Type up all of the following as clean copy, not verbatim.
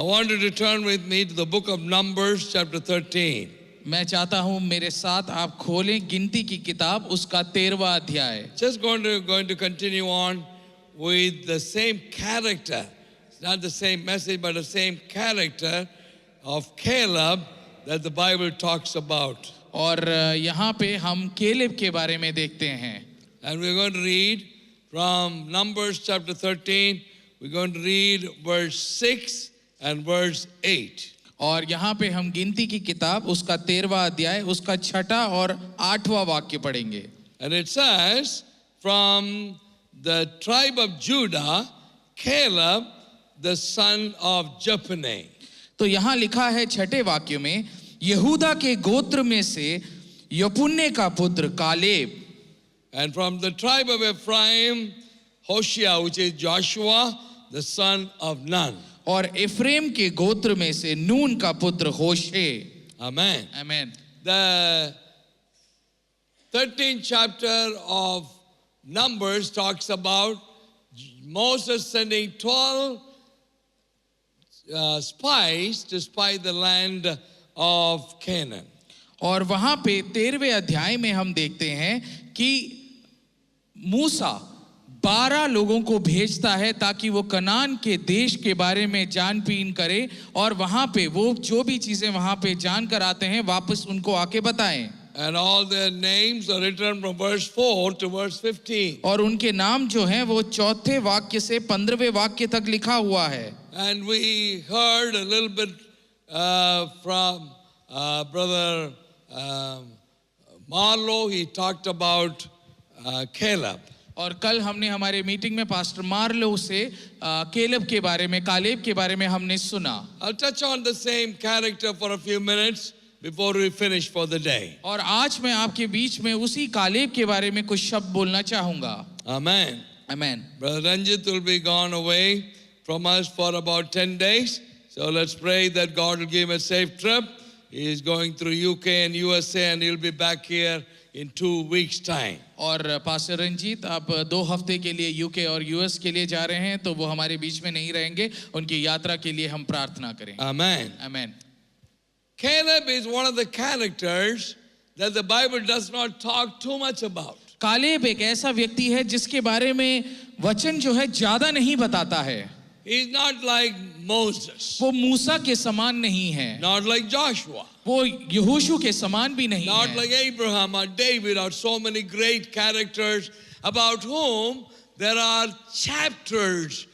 want you to turn with me to the book of Numbers chapter 13. मैं चाहता हूं मेरे साथ आप खोलें गिनती की किताब उसका 13वां अध्याय। Just going to continue on with the same character. It's not the same message, but the same character of Caleb that the Bible talks about. और यहाँ पे हम केलेब के बारे में देखते हैं। And we're going to read from Numbers chapter 13. We're going to read verse 6 and verse 8. और यहाँ पे हम गिनती की किताब उसका 13वां अध्याय उसका 6ठा और 8वां वाक्य पढ़ेंगे। And it says, from the tribe of Judah, Caleb, the son of Jephunneh. तो यहाँ लिखा है 6ठे वाक्य में, यहूदा के गोत्र में से यपुन्ने का पुत्र Caleb. And from the tribe of Ephraim, Hoshea, which is Joshua, the son of Nun. और एफ्रेम के गोत्र में से नून का पुत्र होशे। Amen. Amen. The 13th chapter of Numbers talks about Moses sending 12 spies to spy the land of Canaan. और वहां पे 13वें अध्याय में हम देखते हैं कि मूसा 12 लोगों को भेजता है ताकि वो कनान के देश के बारे में जानबीन करे और वहां पे वो जो भी चीजें वहां पे जान कर आते हैं वापस उनको आके बताएं। And all their names are written from verse 4 to verse 15. और उनके नाम जो हैं वो 4थे वाक्य से 15वें वाक्य तक लिखा हुआ है। And we heard a little bit from brother Marlowe. He talked about Caleb. और कल हमने हमारे मीटिंग में पास्टर मार्लो से केलेब के बारे में कालेब के बारे में हमने सुना। I'll touch on the same character for a few minutes before we finish for the day. और आज मैं आपके बीच में उसी कालेब के बारे में कुछ शब्द बोलना चाहूंगा। Amen. Amen. Brother Ranjit will be gone away from us for about 10 days. So let's pray that God will give him a safe trip. He is going through UK and USA and he'll be back here in 2 weeks' time. और pastor Ranjit आप 2 हफ्ते के लिए UK और US के लिए जा रहे हैं तो वो हमारे बीच में नहीं रहेंगे। उनकी यात्रा के लिए हम प्रार्थना करें। Amen. Amen. Caleb is one of the characters that the Bible does not talk too much about. Caleb एक ऐसा व्यक्ति है जिसके बारे में वचन जो है ज्यादा नहीं बताता है। He's not like Moses. वो मूसा के समान नहीं है। Not like Joshua. वो यहोशू के समान भी नहीं Not है। like Abraham or David or so many great characters about whom there are chapters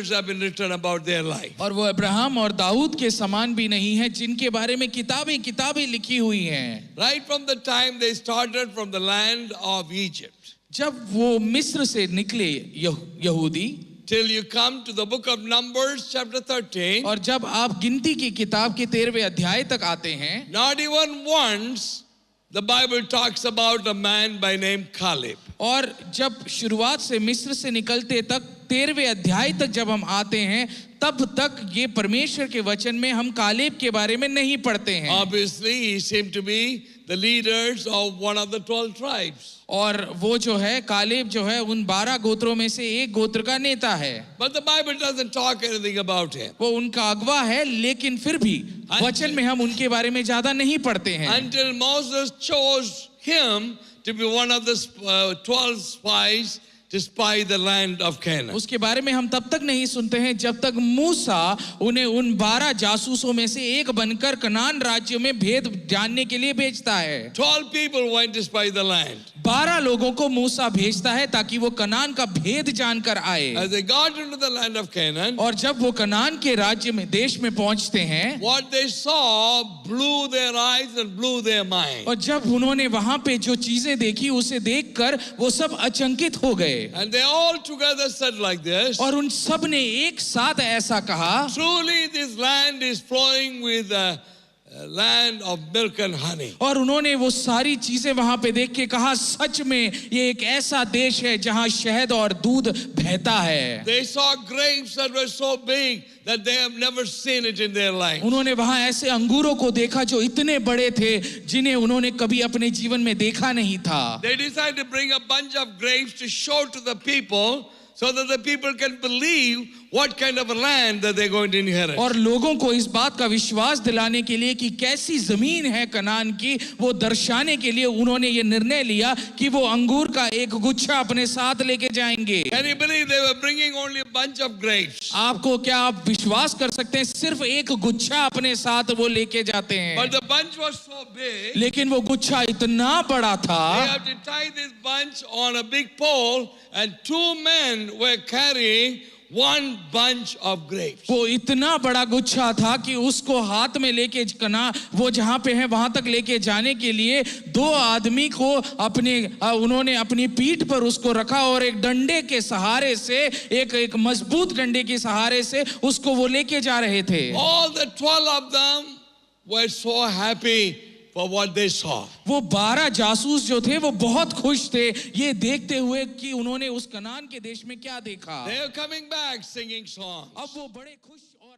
have been written about their life. और वो अब्राहम और दाऊद के समान भी नहीं है जिनके बारे में किताबें लिखी हुई हैं। Right from the time they started from the land of Egypt. जब वो मिस्र से निकले यहूदी Till you come to the book of Numbers chapter 13. और जब आप गिनती की किताब के 13वें अध्याय तक आते हैं, Not even once the Bible talks about a man by name Caleb. और जब शुरुआत से मिस्र से निकलते तक 13वें अध्याय तक जब हम आते हैं तब तक ये परमेश्वर के वचन में हम कालेब के बारे में नहीं पढ़ते हैं। Obviously he seemed to be the leaders of one of the 12 tribes. और वो जो है कालेब जो है उन 12 गोत्रों में से एक गोत्र का नेता है। But the Bible doesn't talk anything about him. वो उनका अगवा है लेकिन फिर भी वचन में हम उनके बारे में ज्यादा नहीं पढ़ते हैं। Until Moses chose him to be one of the 12 spies to spy the land of Canaan. उसके बारे में हम तब तक नहीं सुनते हैं जब तक मूसा उन्हें उन 12 जासूसों में से एक बनकर कनान राज्य में भेद जानने के लिए भेजता है। 12 people went to spy the land. 12 लोगों को मूसा भेजता है ताकि वो कनान का भेद जानकर आए। As they got into the land of Canaan, और जब वो कनान के राज्य में देश में पहुंचते हैं, what they saw blew their eyes and blew their mind. और जब उन्होंने वहां पे जो चीजें देखी उसे देखकर वो सब अचंकित हो गए। And they all together said like this. और उन सब ने एक साथ ऐसा कहा, Truly this land is flowing with land of milk and honey. और उन्होंने वो सारी चीजें वहां पे देख के कहा सच में ये एक ऐसा देश है जहां शहद और दूध बहता है। They saw grapes that were so big that they have never seen it in their life. उन्होंने वहां ऐसे अंगूरों को देखा जो इतने बड़े थे जिन्हें उन्होंने कभी अपने जीवन में देखा नहीं था। They decided to bring a bunch of grapes to show to the people so that the people can believe what kind of a land that they're going to inherit. और लोगों को इस बात का विश्वास दिलाने के लिए कि कैसी जमीन है कनान की, वो दर्शाने के लिए उन्होंने ये निर्णय लिया कि वो अंगूर का एक गुच्छा अपने साथ लेके जाएंगे। Can you believe they were bringing only a bunch of grapes? आपको क्या आप विश्वास कर सकते हैं, सिर्फ एक गुच्छा अपने साथ वो लेके जाते हैं, But the bunch was so big, लेकिन वो गुच्छा इतना बड़ा they था have to tie this bunch on a big pole, and 2 men were carrying one bunch of grapes. वो इतना बड़ा गुच्छा था कि उसको हाथ में लेके कना वो जहां पे है वहां तक लेके जाने के लिए 2 आदमी को उन्होंने अपनी पीठ पर उसको रखा और एक डंडे के सहारे से, एक मजबूत डंडे के सहारे से उसको वो लेके जा रहे थे। All the 12 of them were so happy for what they saw. वो 12 जासूस जो थे वो बहुत खुश थे ये देखते हुए कि उन्होंने उस कनान के देश में क्या देखा। They are coming back singing songs. अब वो बड़े खुश और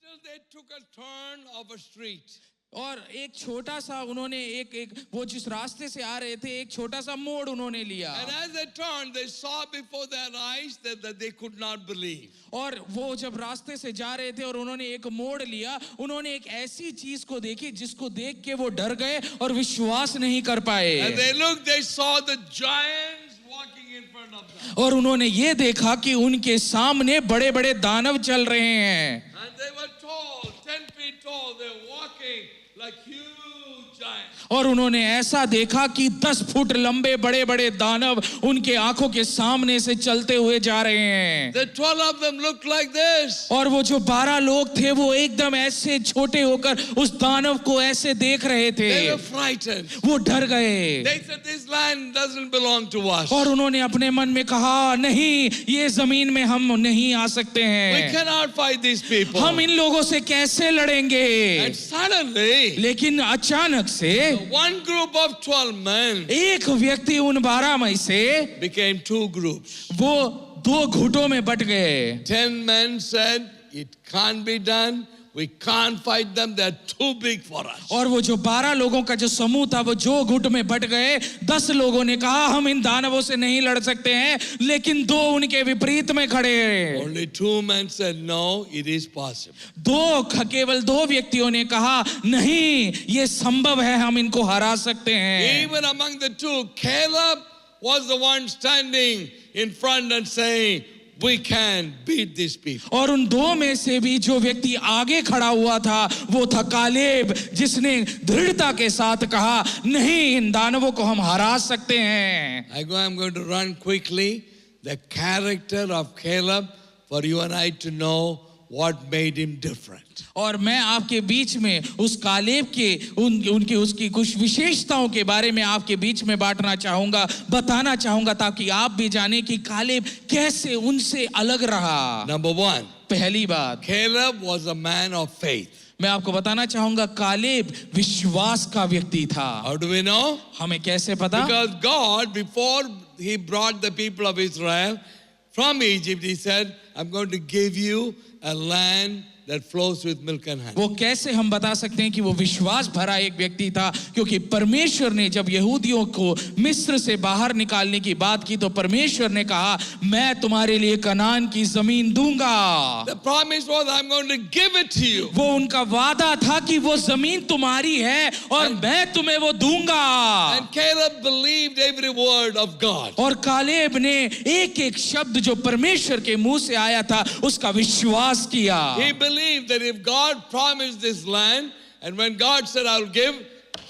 Till they took a turn of a street. और एक छोटा सा उन्होंने एक वो जिस रास्ते से आ रहे थे एक छोटा सा मोड़ उन्होंने लिया, And as they turned, they saw before their eyes that they could not believe. और वो जब रास्ते से जा रहे थे और उन्होंने एक मोड़ लिया, उन्होंने एक ऐसी चीज को देखी जिसको देख के वो डर गए और विश्वास नहीं कर पाए। And they looked, they saw the giants walking in front of them. और उन्होंने ये देखा कि उनके सामने बड़े बड़े दानव चल रहे हैं And they were tall, 10 feet tall. They were walking like huge giants. और उन्होंने ऐसा देखा कि 10 फुट लंबे बड़े बड़े दानव उनके आंखों के सामने से चलते हुए जा रहे हैं। The 12 of them looked like this. और वो जो 12 लोग थे वो एकदम ऐसे छोटे होकर उस दानव को ऐसे देख रहे थे। They were frightened. वो डर गए They said, this land doesn't belong to us. और उन्होंने अपने मन में कहा, नहीं, ये जमीन में हम नहीं आ सकते We हैं, cannot fight these people. हम इन लोगों से कैसे लड़ेंगे। And suddenly, लेकिन अचानक से one group of 12 men एक व्यक्ति उन 12 में से became 2 groups. वो 2 गुटों में बट गए। 10 men said, it can't be done. We can't fight them. They're too big for us. और वो जो 12 लोगों का जो समूह था वो जो गुट में बट गए, 10 लोगों ने कहा हम इन दानवों से नहीं लड़ सकते हैं, लेकिन 2 उनके विपरीत में खड़े हैं। Only 2 men said, no, it is possible. केवल 2 व्यक्तियों ने कहा नहीं, ये संभव है, हम इनको हरा सकते हैं। Even among the 2, Caleb was the one standing in front and saying, we can beat these people. और उन 2 में से भी जो व्यक्ति आगे खड़ा हुआ था वो था कालेब, जिसने दृढ़ता के साथ कहा नहीं, इन दानवों को हम हरा सकते हैं। I'm going to run quickly the character of Caleb for you and I to know what made him different. और मैं आपके बीच में उस कालेब के उसकी कुछ विशेषताओं के बारे में आपके बीच में बांटना चाहूंगा, बताना चाहूंगा, ताकि आप भी जाने कि कालेब कैसे उनसे अलग रहा। Number 1, पहली बात, Caleb was a man of faith. मैं आपको बताना चाहूंगा कालेब विश्वास का व्यक्ति था। How do we know? हमें कैसे पता? Because God, before he brought the people of Israel from Egypt, he said, I'm going to give you a land that flows with milk and honey. वो कैसे हम बता सकते हैं कि वो विश्वास भरा एक व्यक्ति था? क्योंकि परमेश्वर ने जब यहूदियों को मिस्र से बाहर निकालने की बात की तो परमेश्वर ने कहा मैं तुम्हारे लिए कनान की जमीन दूंगा। The promise was, I'm going to give it to you. वो उनका वादा था कि वो जमीन तुम्हारी है और मैं तुम्हें वो दूंगा। And Caleb believed every word of God. और कालेब ने एक एक शब्द जो परमेश्वर के मुंह से आया था उसका विश्वास किया। He believed that if God promised this land, and when God said, I'll give,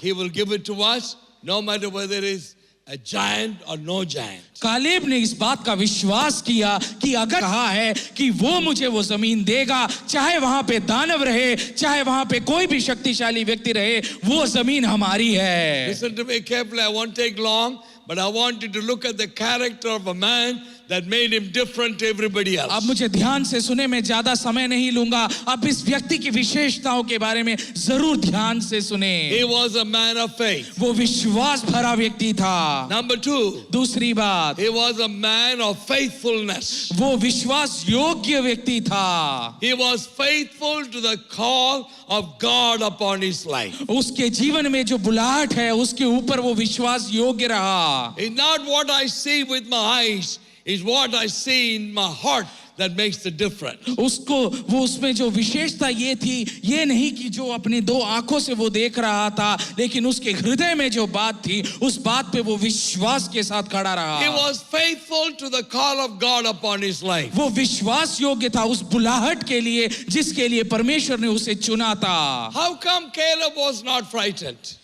he will give it to us, no matter whether it is a giant or no giant. Caleb ने इस बात का विश्वास किया कि अगर कहा है कि वो मुझे वो जमीन देगा, चाहे वहां पे दानव रहे, चाहे वहां पे कोई भी शक्तिशाली व्यक्ति रहे, वो जमीन हमारी है। Listen to me carefully, I won't take long, but I want you to look at the character of a man that made him different to everybody else. अब मुझे ध्यान से सुने, मैं ज्यादा समय नहीं लूंगा। अब इस व्यक्ति की विशेषताओं के बारे में जरूर ध्यान से सुने। He was a man of faith. वो विश्वास भरा व्यक्ति था। Number 2, दूसरी बात, he was a man of faithfulness. वो विश्वास योग्य व्यक्ति था। He was faithful to the call of God upon his life. उसके जीवन में जो बुलाहट है उसके ऊपर वो विश्वास योग्य रहा। It's not what I see with my eyes, it's what I see in my heart that makes the difference. उसको वो उसमें जो विशेषता ये थी, ये नहीं कि जो अपनी दो आंखों से वो देख रहा था, लेकिन उसके हृदय में जो बात थी उस बात पे वो विश्वास के साथ खड़ा He रहा। was faithful to the call of God upon his life. वो विश्वास योग्य था उस बुलाहट के लिए जिसके लिए परमेश्वर ने उसे चुना था। How come Caleb was not frightened?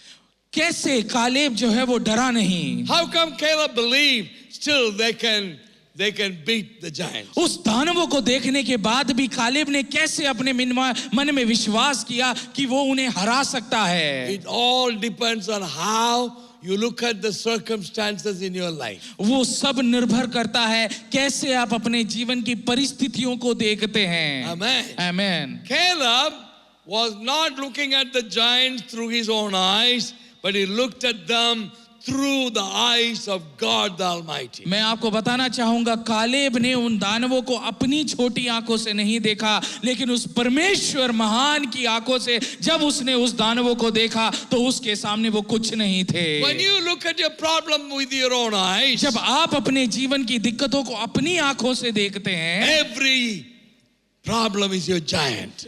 कैसे कालेब जो है वो डरा नहीं? How come Caleb believed still they can beat the giants? उस दानवों को देखने के बाद भी कालेब ने कैसे अपने मन में विश्वास किया कि वो उन्हें हरा सकता है? It all depends on how you look at the circumstances in your life. वो सब निर्भर करता है कैसे आप अपने जीवन की परिस्थितियों को देखते हैं। Amen. Amen. Caleb was not looking at the giants through his own eyes, but he looked at them through the eyes of God the Almighty. मैं आपको बताना चाहूंगा, कालेब ने उन दानवों को अपनी छोटी आंखों से नहीं देखा, लेकिन उस परमेश्वर महान की आंखों से जब उसने उस दानवों को देखा तो उसके सामने वो कुछ नहीं थे। When you look at your problem with your own eyes, जब आप अपने जीवन की दिक्कतों को अपनी आंखों से देखते हैं, every problem is your giant.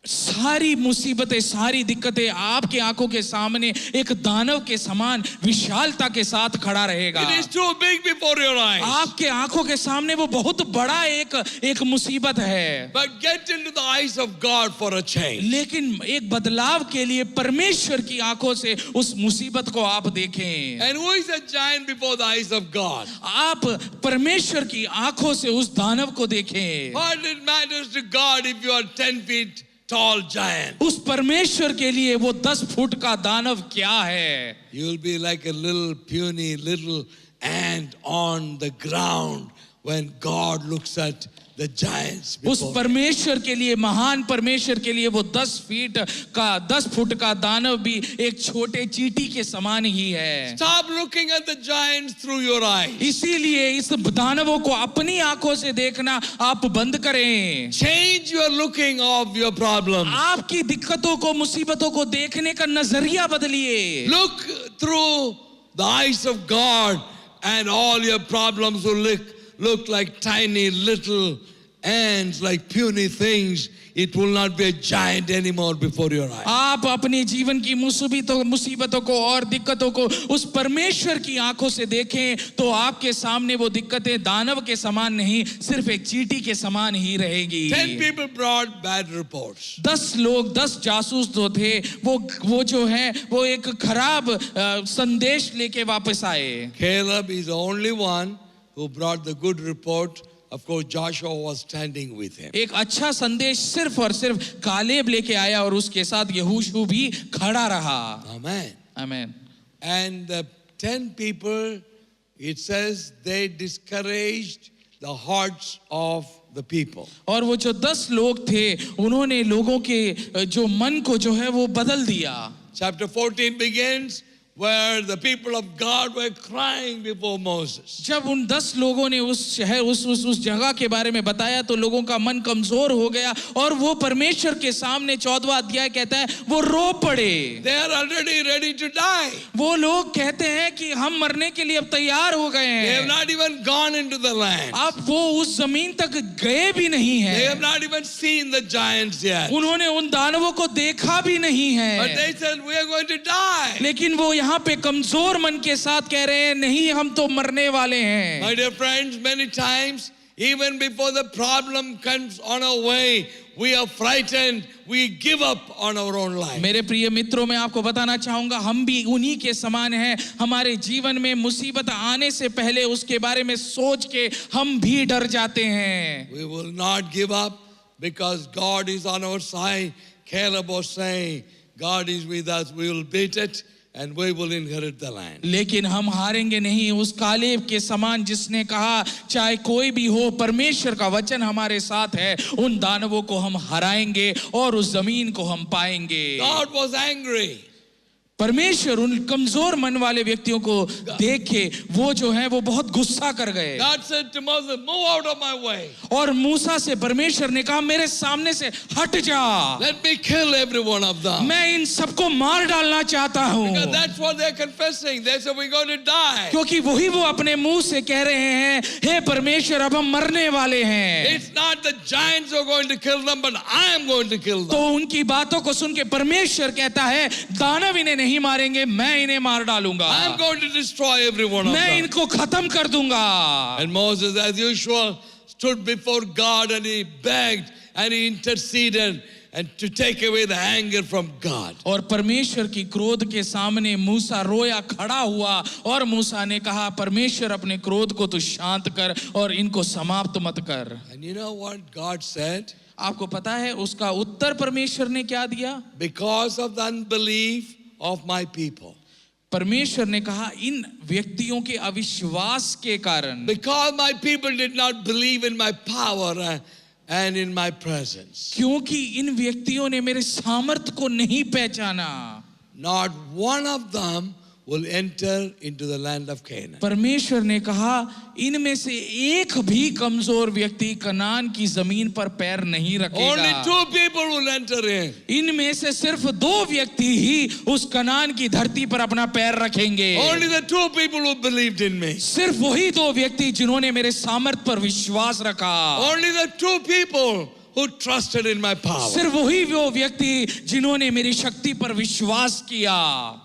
सारी मुसीबतें, सारी दिक्कतें आपके आंखों के सामने एक दानव के समान विशालता के साथ खड़ा रहेगा। It is too big before your eyes. आपके आंखों के सामने वो बहुत बड़ा एक मुसीबत है। But get into the eyes of God for a change. लेकिन एक बदलाव के लिए परमेश्वर की आंखों से उस मुसीबत को आप देखें। And who is a giant before the eyes of God? आप परमेश्वर की आंखों से उस दानव को देखें। What it matters to God if you are 10 feet tall giant? उस परमेश्वर के लिए वो 10 फुट का दानव क्या है? You will be like a little puny little ant on the ground when God looks at the giants उस before. परमेश्वर के लिए, महान परमेश्वर के लिए वो 10 फुट का दानव भी एक छोटे चींटी के समान ही है। Stop looking at the giants through your eyes. इसीलिए इस दानवों को अपनी आंखों से देखना आप बंद करें। Change your looking of your problems. आपकी दिक्कतों को, मुसीबतों को देखने का नजरिया बदलिए। Look through the eyes of God and all your problems will look like tiny little ants, like puny things. It will not be a giant anymore before your eyes. आप अपने जीवन की मुसीबतों को और दिक्कतों को उस परमेश्वर की आंखों से देखें तो आपके सामने वो दिक्कतें दानव के समान नहीं, सिर्फ एक चींटी के समान ही रहेगी। 10 people brought bad reports. 10 जासूस जो थे वो जो है वो एक खराब संदेश लेके वापस आए। Caleb is the only one who brought the good report. Of course, Joshua was standing with him. एक अच्छा संदेश सिर्फ और सिर्फ कालेब लेके आया और उसके साथ यहोशू भी खड़ा रहा। Amen. Amen. And the 10 people, it says, they discouraged the hearts of the people. और वो जो 10 लोग थे उन्होंने लोगों के जो मन को जो है वो बदल दिया। Chapter 14 begins where the people of God were crying before Moses. जब उन 10 लोगों ने उस जगह के बारे में बताया तो लोगों का मन कमजोर हो गया और वो परमेश्वर के सामने 14वां अध्याय कहता है वो रो पड़े। They are already ready to die. वो लोग कहते हैं कि हम मरने के लिए अब तैयार हो गए They have हैं। not even gone into the land. अब वो उस जमीन तक गए भी नहीं They have हैं। not even seen the giants yet. उन्होंने उन दानवों को देखा भी नहीं But है, they said, we are going to die. लेकिन वो यहाँ पे कमजोर मन के साथ कह रहे हैं नहीं, हम तो मरने वाले हैं। My dear friends, many times, even before the problem comes on our way, we are frightened. We give up on our own life. मेरे प्रिय मित्रों, मैं आपको बताना चाहूंगा हम भी उन्हीं के समान हैं। हमारे जीवन में मुसीबत आने से पहले उसके बारे में सोच के हम भी डर जाते हैं। We will not give up because God is on our side. Caleb was saying, God is with us. We will beat it and we will inherit the land. लेकिन हम हारेंगे नहीं उस कालेब के समान जिसने कहा चाहे कोई भी हो परमेश्वर का वचन हमारे साथ है, उन दानवों को हम हराएंगे और उस जमीन को हम पाएंगे। God was angry. परमेश्वर उन कमजोर मन वाले व्यक्तियों को देख के वो जो है वो बहुत गुस्सा कर गए। God said to Moses, move out of my way. और मूसा से परमेश्वर ने कहा मेरे सामने से हट जा, Let me kill every one of them. मैं इन सबको मार डालना चाहता हूँ। Because that's what they're confessing. They said we're going to die. क्योंकि वही वो अपने मुंह से कह रहे हैं, हे परमेश्वर अब हम मरने वाले हैं। It's not the giants who are going to kill them, but I am going to kill them. तो उनकी बातों को सुन के परमेश्वर कहता है दानव इन्हें नहीं मारेंगे, मैं इन्हें मार डालूंगा, I am going to destroy every one of मैं them. इनको खत्म कर दूंगा। And Moses, as usual, stood before God and he begged and he interceded and to take away the anger from God. और परमेश्वर की क्रोध के सामने मूसा रोया खड़ा हुआ और मूसा ने कहा परमेश्वर अपने क्रोध को तू शांत कर और इनको समाप्त मत कर। And you know what God said? आपको पता है उसका उत्तर परमेश्वर ने क्या दिया? Because of the unbelief of my people. परमेश्वर ने कहा इन व्यक्तियों के अविश्वास के कारण, Because my people did not believe in my power and in my presence. क्योंकि इन व्यक्तियों ने मेरे सामर्थ को नहीं पहचाना, Not one of them will enter into the land of Canaan. परमेश्वर ने कहा इनमें से एक भी कमजोर व्यक्ति कनान की जमीन पर पैर नहीं Only रखेगा। 2 people will enter in. इनमें से सिर्फ 2 व्यक्ति ही उस कनान की धरती पर अपना पैर रखेंगे। Only the 2 people who believed in me. सिर्फ वही 2 व्यक्ति जिन्होंने मेरे सामर्थ पर विश्वास रखा। Only the 2 people who trusted in my power. सिर्फ वही वो व्यक्ति जिन्होंने मेरी शक्ति पर विश्वास किया।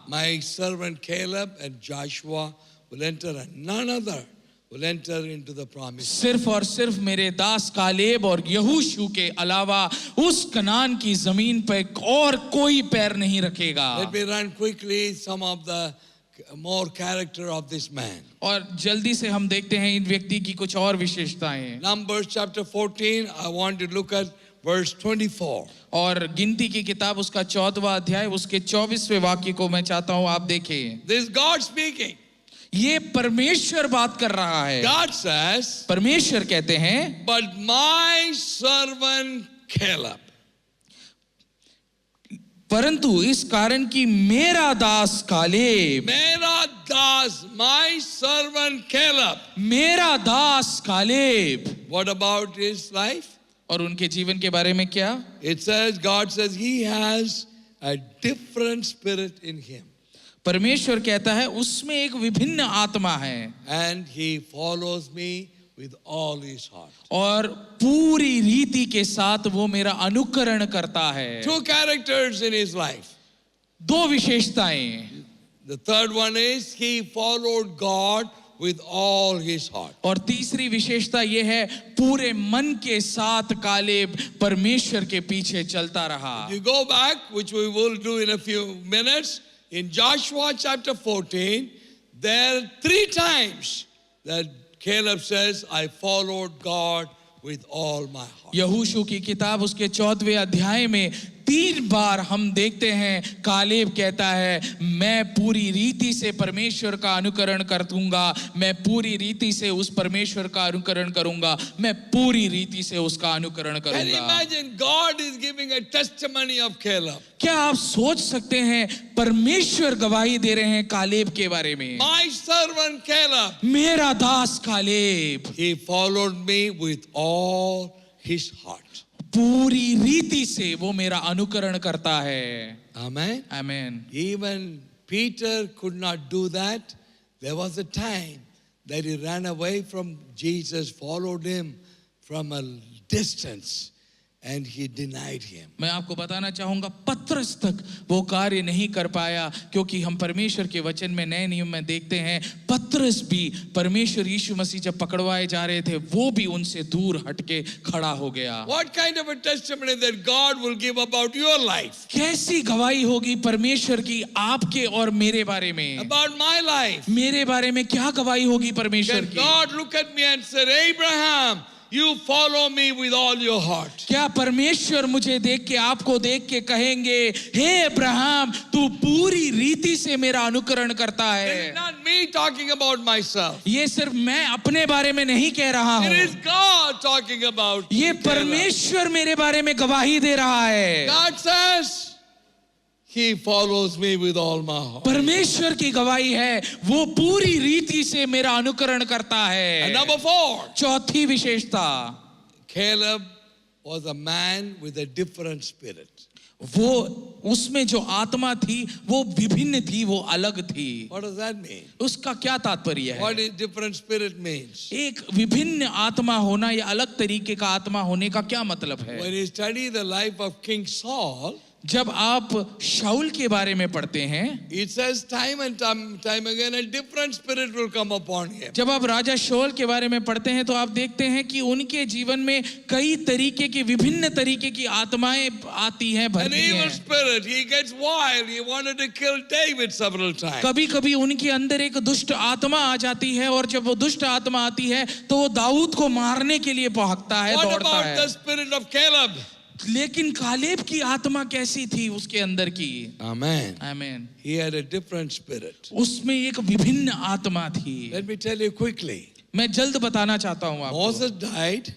My servant Caleb and Joshua will enter, and none other will enter into the promise. सिर्फ और सिर्फ मेरे दास कालेब और यहोशू के अलावा उस कनान की जमीन पर और कोई पैर नहीं रखेगा। Let me run quickly some of the more character of this man. और जल्दी से हम देखते हैं इन व्यक्ति की कुछ और विशेषताएं। Numbers chapter 14, I want to look at verse 24. और गिनती की किताब उसका 14वां अध्याय उसके 24वें वाक्य को मैं चाहता हूं आप देखें। This is God speaking. ये परमेश्वर बात कर रहा है। God says, परमेश्वर कहते हैं but my servant Caleb. परंतु इस कारण कि मेरा दास कालेब, मेरा दास, my servant Caleb. मेरा दास Caleb. What about his life? और उनके जीवन के बारे में क्या? It says, God says he has a different spirit in him. परमेश्वर कहता है उसमें एक विभिन्न आत्मा है And he follows me with all his heart. और पूरी रीति के साथ वो मेरा अनुकरण करता है। 2 characters in his life. 2 विशेषताएं। The third one is he followed God with all his heart. और तीसरी विशेषता ये है पूरे मन के साथ कालेब परमेश्वर के पीछे चलता रहा। You go back, which we will do in a few minutes, in Joshua chapter 14, there are 3 times that Caleb says, I followed God with all my heart. यहोशू की किताब उसके 14वें अध्याय में 3 बार हम देखते हैं कालेब कहता है मैं पूरी रीति से परमेश्वर का अनुकरण करूंगा, मैं पूरी रीति से उस परमेश्वर का अनुकरण करूंगा, मैं पूरी रीति से उसका अनुकरण Can you करूंगा। imagine God is giving a testimony of Caleb? क्या आप सोच सकते हैं परमेश्वर गवाही दे रहे हैं कालेब के बारे में? My servant Caleb, मेरा दास Caleb he followed me with all his heart. पूरी रीति से वो मेरा अनुकरण करता है। Amen. आमीन। Even Peter could not do that. There was a time that he ran away from Jesus, followed him from a distance, and he denied him. मैं आपको बताना चाहूंगा पत्रस तक वो कार्य नहीं कर पाया क्योंकि हम परमेश्वर के वचन में नए नियम में देखते हैं पत्रस भी परमेश्वर यीशु मसीह जब पकड़वाए जा रहे थे वो भी उनसे दूर हटके खड़ा हो गया। What kind of a testimony that God will give about your life? कैसी गवाही होगी परमेश्वर की आपके और मेरे बारे में? About my life? मेरे बारे में क्या गवाही होगी परमेश्वर Can की? God look at me and say, Abraham, you follow me with all your heart. क्या परमेश्वर मुझे देख के, आपको देख के कहेंगे, हे अब्राहम तू पूरी रीति से मेरा अनुकरण करता It है? is not me talking about myself. ये सिर्फ मैं अपने बारे में नहीं कह रहा It is हूँ, God talking about ये Caleb. परमेश्वर मेरे बारे में गवाही दे रहा है। God says, He follows me with all my heart. परमेश्वर की गवाही है, वो पूरी रीति से मेरा अनुकरण करता And है। number 4, चौथी विशेषता, Caleb was a man with a different spirit. वो उसमें जो आत्मा थी वो विभिन्न थी, वो अलग थी। What does that mean? उसका क्या तात्पर्य What है? is different spirit means? एक विभिन्न आत्मा होना या अलग तरीके का आत्मा होने का क्या मतलब है? When you study the life of King Saul, जब आप शाऊल के बारे में पढ़ते हैं, it says time and time again a different spirit will come upon him. जब आप राजा शाऊल के बारे में पढ़ते हैं तो आप देखते हैं कि उनके जीवन में कई तरीके की, विभिन्न तरीके की आत्माएं आती हैं, An भरती evil हैं। spirit, he gets wild. He wanted to kill David several times. कभी कभी उनके अंदर एक दुष्ट आत्मा आ जाती है, और जब वो दुष्ट आत्मा आती है तो वो दाऊद को मारने के लिए भागता है, What दौड़ता about है। the spirit of Caleb? लेकिन कालेब की आत्मा कैसी थी उसके अंदर की? Amen. आमीन। He had a different spirit. उसमें एक विभिन्न आत्मा थी। Let me tell you quickly. मैं जल्द बताना चाहता हूँ आपको। Moses died.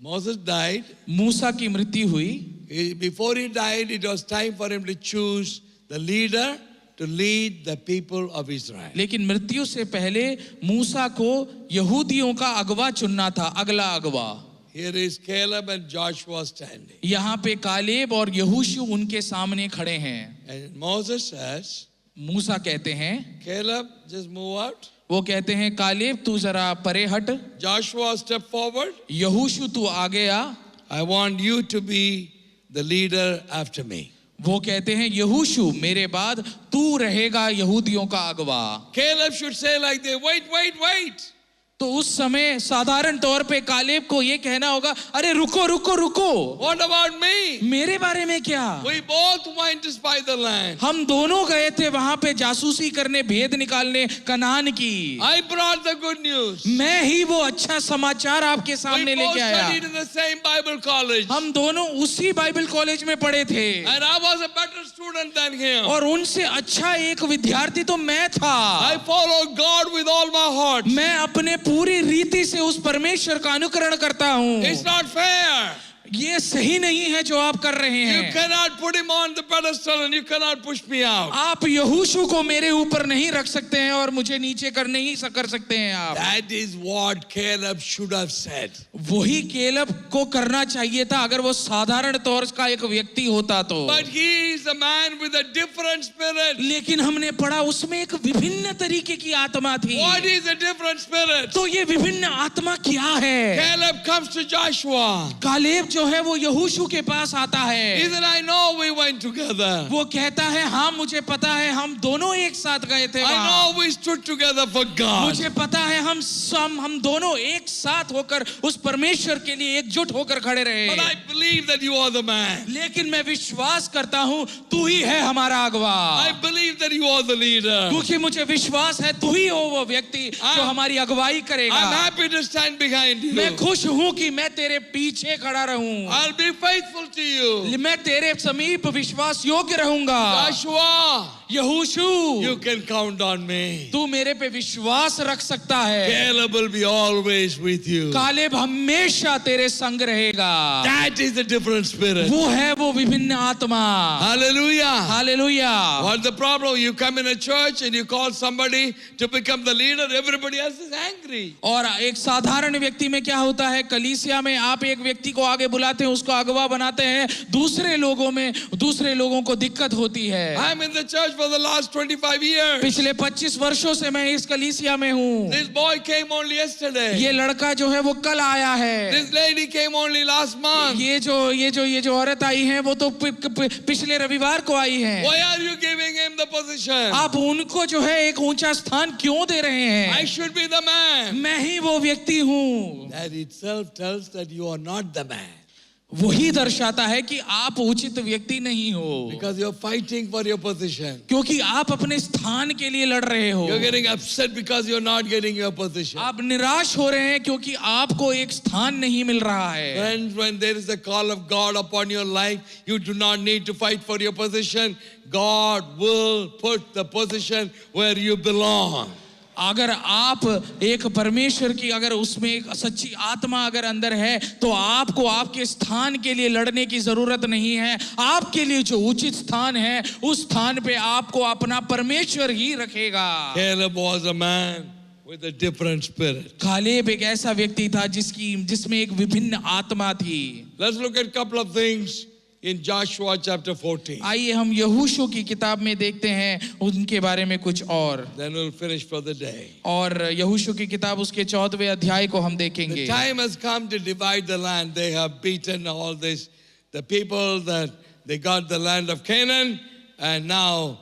Moses died. मूसा की मृत्यु हुई। Before he died, it was time for him to choose the leader to lead the people of Israel. लेकिन मृत्यु से पहले मूसा को यहूदियों का अगवा चुनना था, अगला अगवा। Here is Caleb and Joshua standing. यहाँ पे कालेब और यहोशू उनके सामने खड़े हैं। And Moses says, मूसा कहते हैं, Caleb, just move out. वो कहते हैं कालेब तू जरा परे हट, Joshua, step forward. यहोशू तू आगे आ। I want you to be the leader after me. वो कहते हैं यहोशू मेरे बाद तू रहेगा यहूदियों का अगवा। Caleb should say like this, wait. तो उस समय साधारण तौर पे कालेब को ये कहना होगा, अरे रुको रुको रुको, What about me? मेरे बारे में क्या? We both went to spy the land. हम दोनों गए थे वहां पे जासूसी करने, भेद निकालने कनान की। I brought the good news. मैं ही वो अच्छा समाचार आपके We सामने both लेके आया। studied in the same Bible college. हम दोनों उसी बाइबल कॉलेज में पढ़े थे, And I was a better student than him. और उनसे अच्छा एक विद्यार्थी तो मैं था। I followed God with all my heart. मैं अपने पूरी रीति से उस परमेश्वर का अनुकरण करता हूँ। It's not fair. ये सही नहीं है जो आप कर रहे You हैं। cannot put him on the pedestal and you cannot push me out. आप यहोशू को मेरे ऊपर नहीं रख सकते हैं और मुझे नीचे कर नहीं कर सकते हैं आप। That is what Caleb should have said. वही केलब को करना चाहिए था अगर वो साधारण तौर का एक व्यक्ति होता तो। But he is a man with a different spirit. लेकिन हमने पढ़ा उसमें एक विभिन्न तरीके की आत्मा थी। What is a different spirit? तो ये विभिन्न आत्मा क्या है? Caleb comes to Joshua. Caleb जो है वो यहोशू के पास आता He है। said, I know we went together. वो कहता है हाँ मुझे पता है हम दोनों एक साथ गए थे I वहाँ। know we stood together for God. मुझे पता है हम दोनों एक साथ होकर उस परमेश्वर के लिए एकजुट होकर खड़े रहे। But I believe that you are the man. लेकिन मैं विश्वास करता हूँ तू ही है हमारा अगवा। I believe that you are the leader. क्योंकि मुझे विश्वास है तू ही हो वो व्यक्ति जो हमारी अगुवाई करेगा। I'm happy to stand behind you. मैं खुश हूँ कि मैं तेरे पीछे खड़ा रहूं। I'll be faithful to you. मैं तेरे समीप विश्वास योग्य रहूंगा। Joshua, यहोशू you can count on me. तू मेरे पे विश्वास रख सकता है। Caleb will be always with you. Caleb हमेशा तेरे संग रहेगा। That is the different spirit. वो है वो विभिन्न आत्मा। Hallelujah. Hallelujah. What's the problem? You come in a church and you call somebody to become the leader, everybody else is angry. और एक साधारण व्यक्ति में क्या होता है, कलीसिया में आप एक व्यक्ति को आगे बुलाते हैं, उसको अगवा बनाते हैं, दूसरे लोगों को दिक्कत होती है। I'm in the church for the last 25 years. पिछले 25 वर्षों से मैं इस कलीसिया में हूँ। This boy came only yesterday. ये लड़का जो है वो कल आया है। This lady came only last month. ये जो औरत आई है वो तो पिछले रविवार को आई है। Why are you giving him the position? आप उनको जो है एक ऊंचा स्थान क्यों दे रहे हैं? I should be the man. मैं ही वो व्यक्ति हूँ। That itself tells that you are not the man. वही दर्शाता है कि आप उचित व्यक्ति नहीं हो, because you're fighting for your position. क्योंकि आप अपने स्थान के लिए लड़ रहे हो। You're getting upset because you're not getting your position. आप निराश हो रहे हैं क्योंकि आपको एक स्थान नहीं मिल रहा है। Friends, when there is a call of God upon your life, you do not need to fight for your position. God will put the position where you belong. अगर आप एक परमेश्वर की अगर उसमें एक सच्ची आत्मा अगर अंदर है तो आपको आपके स्थान के लिए लड़ने की जरूरत नहीं है। आपके लिए जो उचित स्थान है उस स्थान पे आपको अपना परमेश्वर ही रखेगा। Caleb was a man with a different spirit. Caleb एक ऐसा व्यक्ति था जिसमें एक विभिन्न आत्मा थी। Let's look at a couple of things in Joshua chapter 14. आइए हम यहोशू की किताब में देखते हैं उनके बारे में कुछ और। Then we'll finish for the day. और यहोशू की किताब उसके 14वें अध्याय को हम The देखेंगे। time has come to divide the land. They have beaten all this, the people that they got the land of Canaan, and now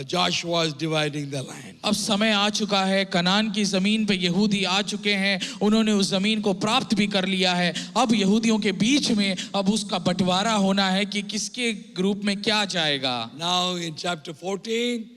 Joshua is dividing the land. अब समय आ चुका है, कनान की जमीन पे यहूदी आ चुके हैं, उन्होंने उस जमीन को प्राप्त भी कर लिया है। अब यहूदियों के बीच में अब उसका बंटवारा होना है कि किसके ग्रुप में क्या जाएगा। Now in chapter 14,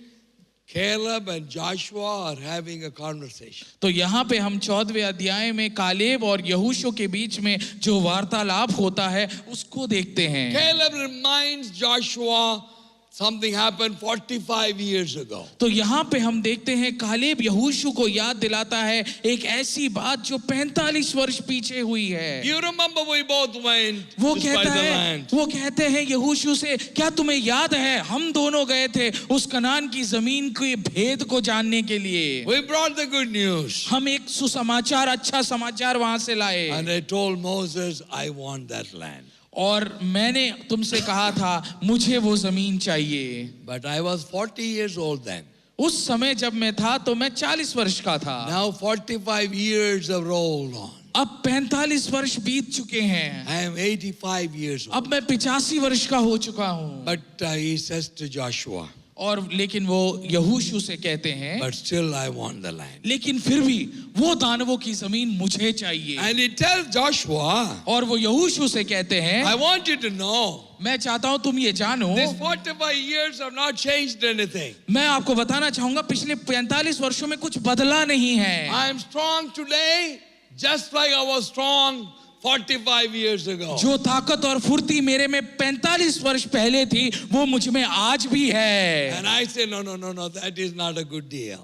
Caleb and Joshua are having a conversation. तो यहाँ पे हम 14वें अध्याय में कालेब और यहोशू के बीच में जो वार्तालाप होता है उसको देखते हैं। Caleb reminds Joshua something happened 45 years ago. तो यहाँ पे हम देखते हैं कालेब यहोशू को याद दिलाता है एक ऐसी बात जो 45 वर्ष पीछे हुई है। You remember we both went वो to spy कहता the है, land. वो कहते हैं यहोशू से, क्या तुम्हें याद है हम दोनों गए थे उस कनान की जमीन के भेद को जानने के लिए। We brought the good news. हम एक सुसमाचार अच्छा समाचार वहां से लाए And I told Moses, I want that land. और मैंने तुमसे कहा था मुझे वो जमीन चाहिए। But I was 40 years old then. उस समय जब मैं था तो मैं 40 वर्ष का था। Now 45 years have rolled on. अब 45 वर्ष बीत चुके हैं। I am 85 years old. अब मैं 85 वर्ष का हो चुका हूँ। But he says to Joshua, और लेकिन वो यहोशू से कहते हैं, but still I want the land. लेकिन फिर भी वो दानवों की जमीन मुझे चाहिए। And he tells Joshua, और वो यहोशू से कहते हैं, I want you to know, मैं चाहता हूँ तुम ये जानो, these 45 years have not changed anything. मैं आपको बताना चाहूंगा पिछले 45 वर्षों में कुछ बदला नहीं है। I am strong today just like I was strong 45 years ago. जो ताकत और फुर्ती मेरे में 45 वर्ष पहले थी वो मुझ में आज भी है। And I say, no, that is not a good deal.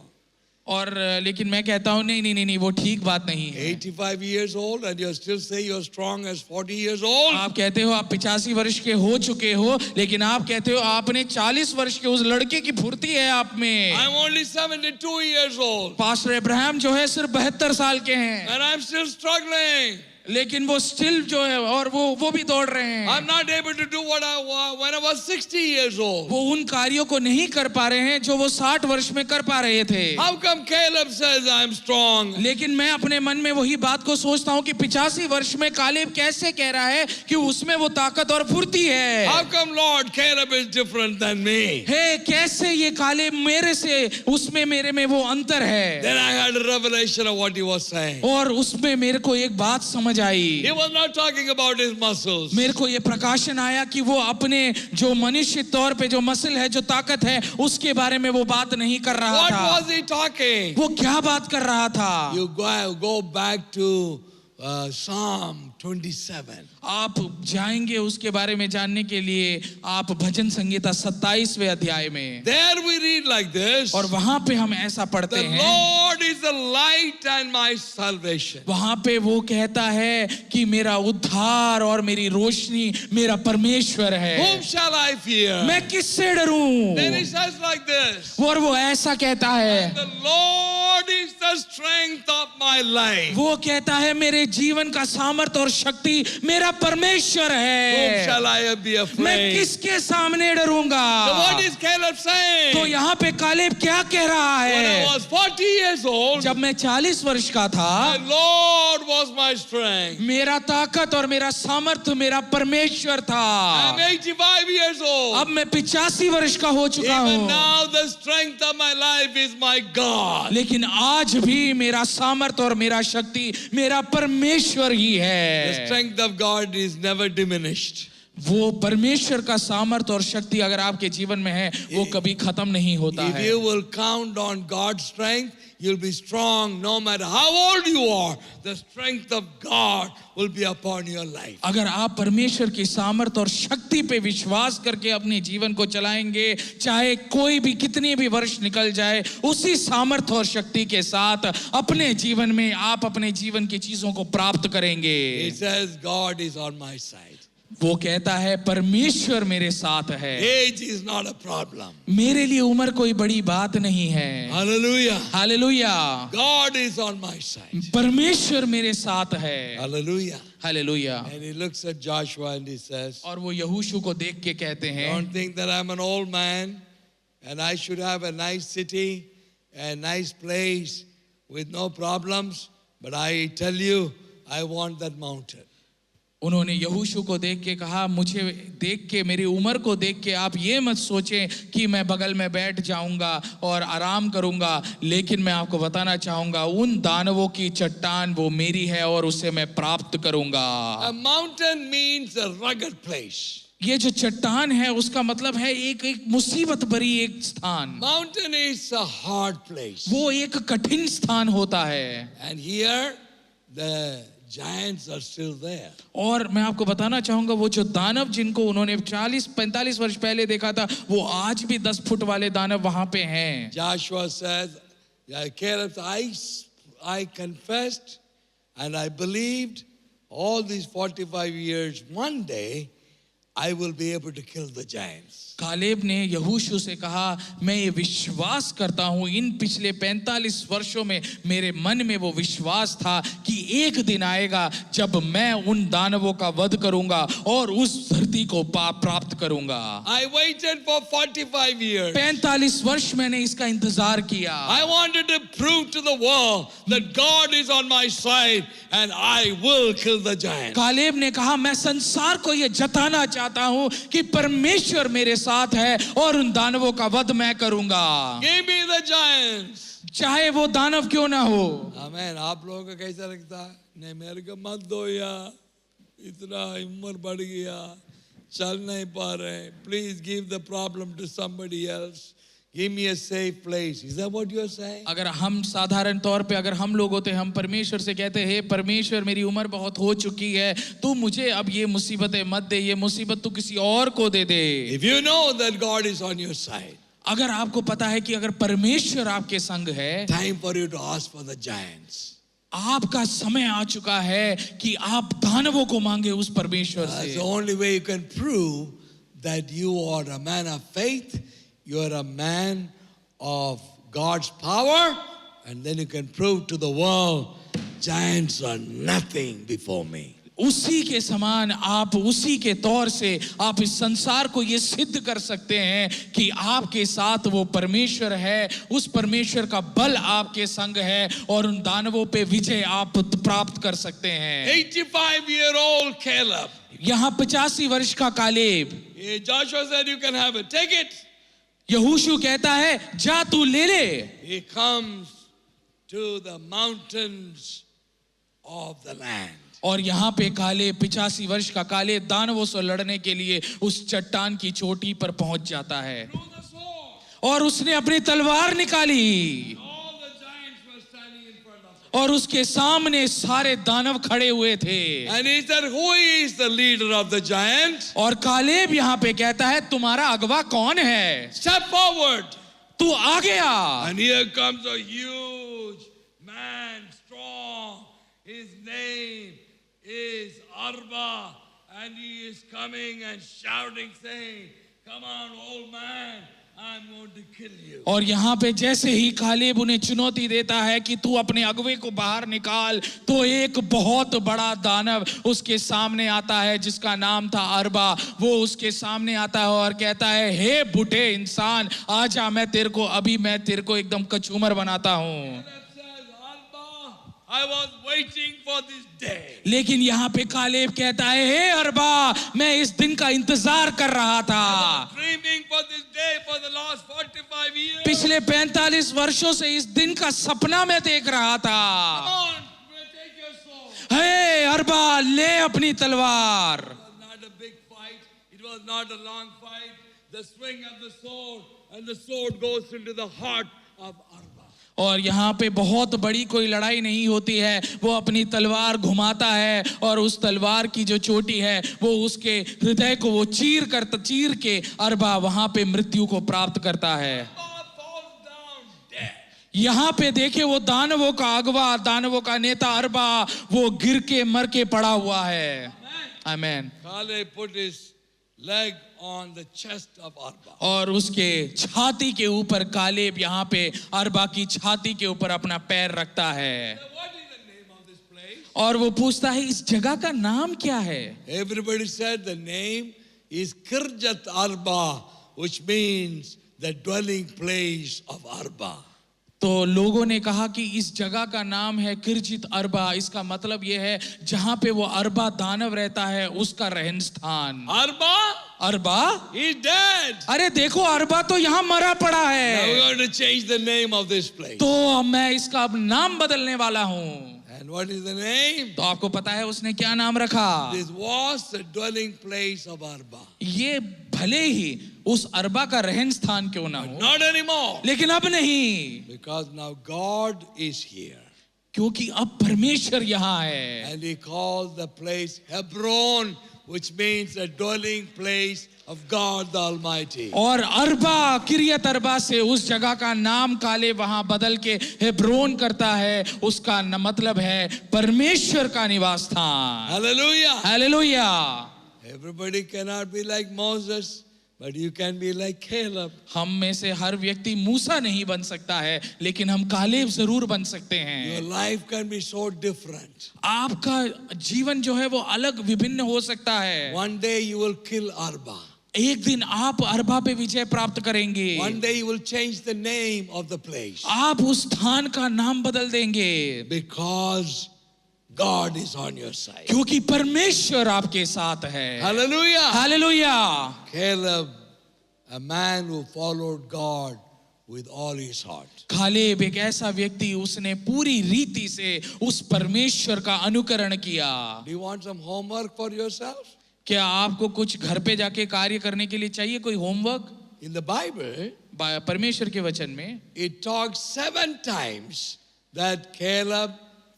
और लेकिन मैं कहता हूँ नहीं वो ठीक बात नहीं है। 85 years old and you still say you're strong as 40 years old. आप कहते हो आप 85 वर्ष के हो चुके हो, लेकिन आप कहते हो आपने 40 वर्ष के उस लड़के की फुर्ती है आप में। I'm only 72 years old. Pastor Abraham जो है सिर्फ 72 साल के हैं, And I'm still struggling. लेकिन वो स्टिल जो है और वो भी दौड़ रहे हैं। I'm not able to do what I when I was 60 years old. वो उन कार्यों को नहीं कर पा रहे हैं जो वो 60 वर्ष में कर पा रहे थे। How come Caleb says I'm strong? लेकिन मैं अपने मन में वही बात को सोचता हूँ कि 85 वर्ष में कालेब कैसे कह रहा है कि उसमें वो ताकत और फुर्ती है। How come Lord Caleb is different than me? हे कैसे ये कालेब मेरे से उसमें मेरे में वो अंतर है। Then I had a revelation of what he was saying. और उसमें मेरे को एक बात समझ आई। He was not talking about his muscles. मेरे को ये प्रकाशन आया कि वो अपने जो मनुष्य तौर पे जो मसल है जो ताकत है उसके बारे में वो बात नहीं कर रहा What था। was he talking? वो क्या बात कर रहा था? You go back to Psalm 27. आप जाएंगे उसके बारे में जानने के लिए आप भजन संगीता 27वें अध्याय में। There we read like this. और वहां पे हम ऐसा पढ़ते The हैं, Lord is the light and my salvation. वहां पे वो कहता है कि मेरा उद्धार और मेरी रोशनी मेरा परमेश्वर है। Whom shall I fear? मैं किससे डरूं? Then he says like this. और वो ऐसा कहता है, The Lord is the strength of my life. वो कहता है मेरे जीवन का सामर्थ्य और शक्ति मेरा परमेश्वर Whom है। shall I be मैं afraid? किसके सामने डरूंगा? So what is Caleb saying? तो यहाँ पे कालेब क्या कह रहा When I है? was 40 years old, जब मैं 40 वर्ष का था, the Lord was my strength. मेरा ताकत और मेरा सामर्थ्य मेरा परमेश्वर था। I'm 85 years old. अब मैं 85 वर्ष का हो चुका Even हूँ, now the strength of my life is my God. लेकिन आज भी मेरा सामर्थ और मेरा शक्ति मेरा परमेश्वर ही The है। strength of God is never diminished. वो परमेश्वर का सामर्थ और शक्ति अगर आपके जीवन में है वो कभी खत्म नहीं होता If है। you will count on God's strength, you'll be strong no matter how old you are. The strength of God will be upon your life. अगर आप परमेश्वर की सामर्थ और शक्ति पे विश्वास करके अपने जीवन को चलाएंगे, चाहे कोई भी कितने भी वर्ष निकल जाए, उसी सामर्थ और शक्ति के साथ अपने जीवन में आप अपने जीवन की चीजों को प्राप्त करेंगे। He says, God is on my side. वो कहता है परमेश्वर मेरे साथ है। Age is not a problem. मेरे लिए उम्र कोई बड़ी बात नहीं है। Hallelujah. Hallelujah. God is on my side. परमेश्वर मेरे साथ है। Hallelujah. Hallelujah. And he looks at Joshua and he says, और वो यहोशू को देख के कहते हैं, don't think that I'm an old man and I should have a nice city, a nice place with no problems, but I tell you, I want that mountain. उन्होंने यहोशू को देख के कहा, मुझे देख के, मेरी उम्र को देख के आप ये मत सोचें कि मैं बगल में बैठ जाऊंगा और आराम करूंगा, लेकिन मैं आपको बताना चाहूंगा उन दानवों की चट्टान वो मेरी है और उसे मैं प्राप्त करूंगा। A mountain means a rugged place. ये जो चट्टान है उसका मतलब है एक मुसीबत भरी एक स्थान। Mountain is a hard place. वो एक कठिन स्थान होता है। And here the giants are still there. और मैं आपको बताना चाहूंगा वो जो दानव जिनको उन्होंने 40-45 वर्ष पहले देखा था, वो आज भी 10 फुट वाले दानव वहां पे हैं। Joshua says, Caleb, I confessed and I believed all these 45 years, one day I will be able to kill the giants. Caleb ने यहोशू से कहा, मैं ये विश्वास करता हूं, इन पिछले 45 वर्षों में मेरे मन में वो विश्वास था कि एक दिन आएगा जब मैं उन दानवों का वध करूंगा और उस धरती को प्राप्त करूंगा। I waited for 45 years. 45 वर्ष मैंने इसका इंतजार किया। I wanted to prove to the world that God is on my side and I will kill the giants. Caleb ने कहा, मैं संसार को ये जताना चाहता हूं कि परमेश्वर मेरे साथ है और उन दानवों का वध मैं करूंगा, Give me the giants. चाहे वो दानव क्यों ना हो। Amen. आप लोगों का कैसा लगता है? नहीं, मेरे को मत दो यार, इतना उम्र बढ़ गया, चल नहीं पा रहे. Please give the problem to somebody else. Give me a safe place. Is that what you are saying? अगर हम साधारण तौर पे अगर हम लोग होते, हम परमेश्वर से कहते हैं, परमेश्वर मेरी उम्र बहुत हो चुकी है, तू मुझे अब ये मुसीबतें मत दे, ये मुसीबत तू किसी और को दे दे। If you know that God is on your side, अगर आपको पता है कि अगर परमेश्वर आपके संग है, time for you to ask for the giants. आपका समय आ चुका है कि आप दानवों को मांगे उस परमेश्वर That's से। the only way you can prove that you are a man of faith, you are a man of God's power, and then you can prove to the world, giants are nothing before me. उसी के समान आप, उसी के तौर से आप इस संसार को ये सिद्ध कर सकते हैं कि आपके साथ वो परमेश्वर है, उस परमेश्वर का बल आपके संग है और उन दानवों पे विजय आप प्राप्त कर सकते हैं। 85-year-old Caleb. यहाँ 85 वर्ष का Caleb, Joshua said, you can have it. Take it. यहोशू कहता है, जा तू ले ले। He comes to the mountains of the land. और यहाँ पे काले 85 वर्ष का काले दानवों से लड़ने के लिए उस चट्टान की चोटी पर पहुंच जाता है Threw the sword. और उसने अपनी तलवार निकाली All the giants were standing in front of him. और उसके सामने सारे दानव खड़े हुए थे। And he said, who is the leader of the giants? और कालेब यहाँ पे कहता है, तुम्हारा अगवा कौन है? Step forward. तू आगे आ। And here comes a huge man, strong. His name is Arba, and he is coming and shouting, saying, come on, old man, I'm going to kill you. और यहाँ पे जैसे ही कालेब उन्हें चुनौती देता है कि तू अपने अगवे को बाहर निकाल, तो एक बहुत बड़ा दानव उसके सामने आता है जिसका नाम था अरबा। वो उसके सामने आता है और कहता है, हे बूढ़े इंसान, आजा, मैं तेरे को एकदम कचूमर बनाता हूँ। I was waiting for this day. लेकिन यहाँ पे कालेब कहता है, हे अरबा, मैं इस दिन का इंतजार कर रहा था। Dreaming for this day for the last 45 45 years. पिछले 45 वर्षों से इस दिन का सपना मैं देख रहा Come था। on, take your sword. हे अरबा, ले अपनी तलवार। It was not a big fight. It was not a long fight. The swing of the sword, and the sword goes into the heart of Arba. और यहाँ पे बहुत बड़ी कोई लड़ाई नहीं होती है, वो अपनी तलवार घुमाता है और उस तलवार की जो चोटी है वो उसके हृदय को वो चीर के अरबा वहां पे मृत्यु को प्राप्त करता है। Arba falls down dead. यहाँ पे देखे वो दानवों का अगवा, दानवों का नेता अरबा, वो गिर के मर के पड़ा हुआ है। आमेन। Caleb put his leg on the chest of Arba. और उसके छाती के ऊपर कालेब यहाँ पे अरबा की छाती के ऊपर अपना पैर रखता है। What is the name of this place? और वो पूछता है इस जगह का नाम क्या है? Everybody said the name is Kirjat Arba, which means the dwelling place of Arba. तो लोगों ने कहा कि इस जगह का नाम है किरजित अरबा। इसका मतलब यह है जहां पे वो अरबा दानव रहता है उसका रहन स्थान। Arba अरबा is dead. अरे देखो अरबा तो यहाँ मरा पड़ा Now we're है। going to change the name of this place. तो मैं इसका अब नाम बदलने वाला हूँ। And what is the name? तो आपको पता है उसने क्या नाम रखा? This was the dwelling place of Arba. ये भले ही उस अरबा का रहन स्थान क्यों ना हो, Not anymore. लेकिन अब नहीं, Because now God is here. क्योंकि अब परमेश्वर यहाँ है। And he called the place Hebron, which means a dwelling place of God the Almighty. और अरबा, किरियत अरबा से उस जगह का नाम काले वहां बदल के हेब्रोन करता है। उसका मतलब है परमेश्वर का निवास स्थान। Hallelujah. Hallelujah. Everybody cannot be like Moses, but you can be like Caleb. हम में से हर व्यक्ति मूसा नहीं बन सकता है, लेकिन हम कालेब जरूर बन सकते Your हैं। life can be so different. आपका जीवन जो है वो अलग विभिन्न हो सकता है। One day you will kill Arba. एक दिन आप अरबा पे विजय प्राप्त करेंगे। One day you will change the name of the place. आप उस स्थान का नाम बदल देंगे, Because God is on your side. क्योंकि परमेश्वर आपके साथ है। Hallelujah. Hallelujah. Caleb, a man who followed God with all his heart. Caleb एक ऐसा व्यक्ति, उसने पूरी रीति से उस परमेश्वर का अनुकरण किया। Do you want some homework for yourself? क्या आपको कुछ घर पे जाके कार्य करने के लिए चाहिए कोई होमवर्क? In the Bible, परमेश्वर के वचन में it talks 7 times that Caleb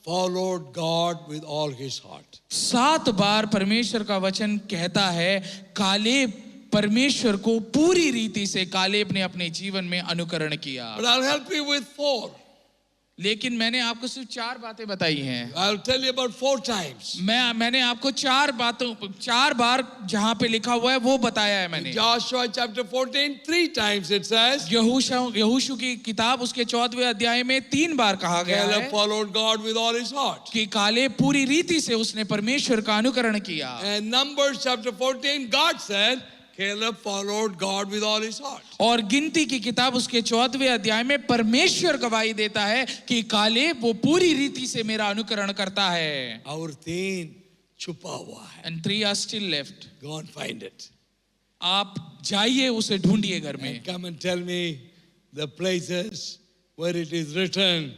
followed God with all his heart. 7 बार परमेश्वर का वचन कहता है कालेब परमेश्वर को पूरी रीति से कालेब ने अपने जीवन में अनुकरण किया। But I'll help you with 4. लेकिन मैंने आपको सिर्फ 4 बातें बताई हैं। I'll tell you about 4 times. मैंने आपको 4 बार जहां पे लिखा हुआ है वो बताया है मैंने। Joshua chapter 14, 3 times it says, यहोशू की किताब उसके 14वें अध्याय में 3 बार कहा गया Caleb है followed God with all his heart. कि कालेब पूरी रीति से उसने परमेश्वर का अनुकरण किया। And Numbers chapter 14, God said, Caleb followed God with all his heart. और गिनती की किताब उसके 14वें अध्याय में परमेश्वर गवाही देता है कि कालेब वो पूरी रीति से मेरा अनुकरण करता है। Our 3 छुपा हुआ है. And 3 are still left. Go and find it. आप जाइए उसे ढूंढिए घर में। And come and tell me the places where it is written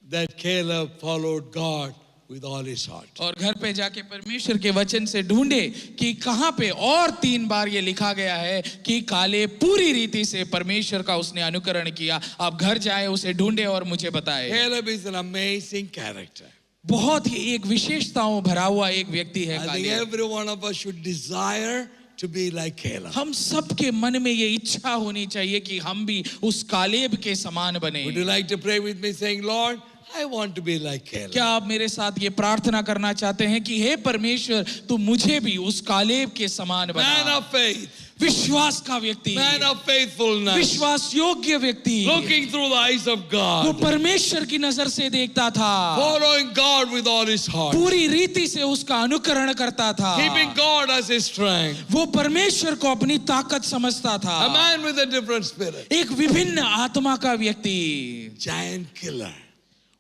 that Caleb followed God with all his heart. और घर पे जाके परमेश्वर के वचन से ढूंढे कि कहां पे और 3 बार ये लिखा गया है कि कालेब पूरी रीति से परमेश्वर का उसने अनुकरण किया। आप घर जाए उसे ढूंढे और मुझे बताए। Caleb is an amazing character. बहुत ही एक विशेषताओं भरा हुआ एक व्यक्ति है I think Caleb. every one of us should desire to be like Caleb. हम सबके मन में ये इच्छा होनी चाहिए कि हम भी उस कालेब के समान बने। Would you like to pray with me saying, Lord, I want to be like Caleb. क्या आप मेरे साथ ये प्रार्थना करना चाहते हैं कि हे परमेश्वर तू मुझे भी उस कालेब के समान Man बना। of faith, विश्वास का व्यक्ति, man of faithfulness, विश्वास योग्य व्यक्ति, looking through the eyes of वो God, परमेश्वर की नजर से देखता था, following God with all his heart, पूरी रीति से उसका अनुकरण करता था, keeping God as his strength. वो परमेश्वर को अपनी ताकत समझता था। A man with a different spirit. एक विभिन्न आत्मा का व्यक्ति, Giant killer.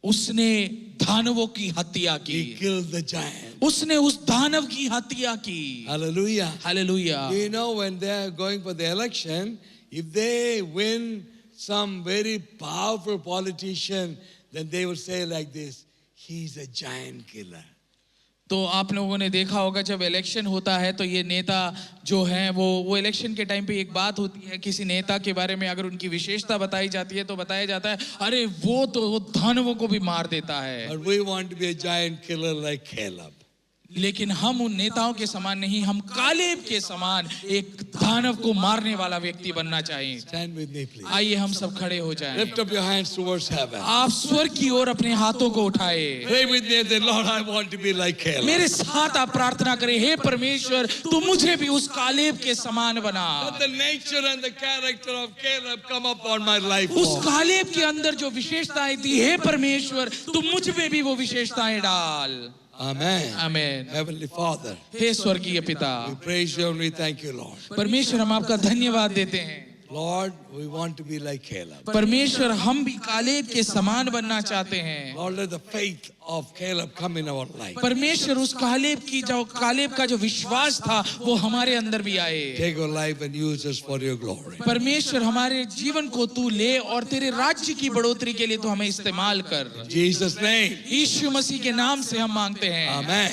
उसने दानवों की हत्या He की, killed the giant. उसने उस दानव की हत्या की। Hallelujah. Hallelujah. Do you know when they are going for the election, if they win some very powerful politician, then they would say like this, he's a giant killer. तो आप लोगों ने देखा होगा जब इलेक्शन होता है तो ये नेता जो हैं वो इलेक्शन के टाइम पे एक बात होती है, किसी नेता के बारे में अगर उनकी विशेषता बताई जाती है तो बताया जाता है अरे वो तो वो दानवों को भी मार देता है। But we want to be a giant killer like Caleb. लेकिन हम उन नेताओं के समान नहीं, हम कालेब के समान एक दानव को मारने वाला व्यक्ति बनना चाहिए। Stand with me, please. आइए हम सब खड़े हो जाएं। Lift up your hands towards heaven. आप स्वर्ग की ओर अपने हाथों को उठाए। Pray with me and say, Lord, I want to be like Caleb. मेरे साथ आप प्रार्थना करें, हे परमेश्वर तू मुझे भी उस कालेब के समान बना। Let the nature and the character of Caleb come upon my life, उस Lord. कालेब के अंदर जो विशेषताएं थी, हे परमेश्वर तू मुझ में भी वो विशेषताएं डाल। Amen. आमीन। Heavenly Father, हे स्वर्गीय पिता, we praise you and we thank you, Lord. परमेश्वर हम आपका धन्यवाद देते हैं। Lord, we want to be like Caleb. परमेश्वर हम भी कालेब के समान बनना चाहते हैं। Lord, let the faith of Caleb come in our life. परमेश्वर उस कालेब का जो विश्वास था वो हमारे अंदर भी आए। Take our life and use us for your glory. परमेश्वर हमारे जीवन को तू ले और तेरे राज्य की बढ़ोतरी के लिए तू हमें इस्तेमाल कर। In Jesus' name. यीशु मसीह के नाम से हम मांगते हैं। Amen.